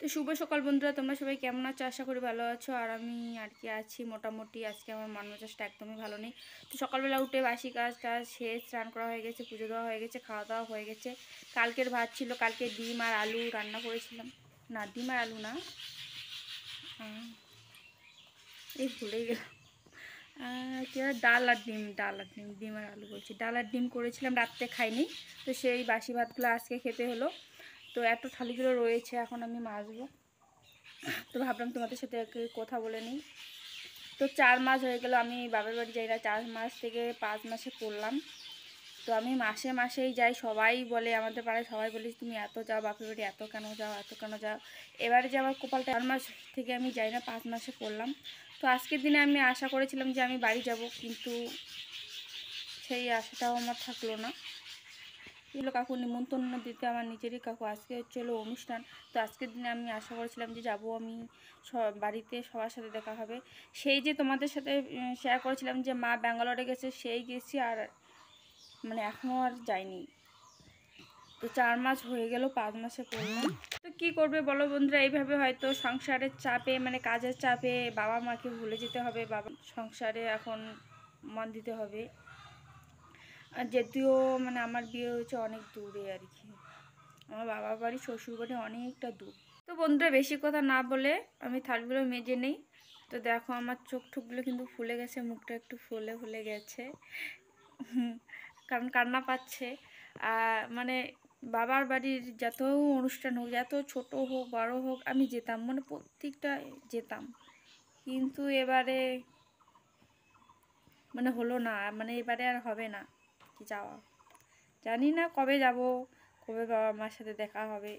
তো শুভ সকাল বন্ধুরা, তোমরা সবাই কেমন আছো? আশা করি ভালো আছো। আর আমি আর কি আছি মোটামুটি। আজকে আমার মন মেজাজটা একদমই ভালো নেই। তো সকালবেলা উঠে বাসি কাজ টাজ শেষ, স্নান করা হয়ে গেছে, পুজো দেওয়া হয়ে গেছে, খাওয়া দাওয়া হয়ে গেছে। কালকের ভাত ছিল, কালকে ডিম আর আলু রান্না করেছিলাম। না, ডিম আর আলু না, এই ভুলেই গেলাম। কি ডাল আর ডিম, ডিম আর আলু বলছি, ডাল আর ডিম করেছিলাম, রাত্রে খাইনি। তো সেই বাসি ভাতগুলো আজকে খেতে হলো। তো এত থালিগুলো রয়েছে, এখন আমি মাজবো। তো ভাবলাম তোমাদের সাথে কথা বলে নিই। তো 4 মাস হয়ে গেল আমি বাবার বাড়ি যাই না। 4 মাস থেকে 5 মাসে পড়লাম। তো আমি মাসে মাসেই যাই। সবাই বলে, আমাদের পাড়ায় সবাই বলে, তুমি এত যাও বাপের বাড়ি, এত কেন যাও, এত কেন যাও। এবারে যে আমার কপালটা 4 মাস থেকে আমি যাই না, 5 মাসে পড়লাম। তো আজকের দিনে আমি আশা করেছিলাম যে আমি বাড়ি যাব, কিন্তু সেই আশাটাও আমার থাকলো না। এগুলো কাকু নিমন্ত্রণ দিতে, আমার নিজেরই কাকু, আজকে হচ্ছিলো অনুষ্ঠান। তো আজকের দিনে আমি আশা করেছিলাম যে যাব আমি, বাড়িতে সবার সাথে দেখা হবে। সেই যে তোমাদের সাথে শেয়ার করেছিলাম যে মা ব্যাঙ্গালোরে গেছে, সেই গেছি। আর মানে এখনও আর যাইনি। তো 4 মাস হয়ে গেল, 5 মাসে পড়লাম। তো কি করবে বলো বন্ধুরা, এইভাবে হয়তো সংসারের চাপে, মানে কাজের চাপে বাবা মাকে ভুলে যেতে হবে। বাবা সংসারে এখন মন দিতে হবে। আর যদিও মানে আমার বিয়ে হয়েছে অনেক দূরে আর কি, আমার বাবার বাড়ি শ্বশুর বাড়ি অনেকটা দূর। তো বন্ধুরা বেশি কথা না বলে আমি থালগুলো মেজে নেই। তো দেখো আমার চোখ ঠোকগুলো কিন্তু ফুলে গেছে, মুখটা একটু ফুলে ফুলে গেছে, কারণ কান্না পাচ্ছে। মানে বাবার বাড়ির যত অনুষ্ঠান হোক, যত ছোট হোক বড় হোক, আমি যেতাম, মানে প্রত্যেকটা যেতাম। কিন্তু এবারে মানে হলো না, মানে এবারে আর হবে না কি যাওয়া। জানি না কবে যাব, কবে বাবা মার সাথে দেখা হবে।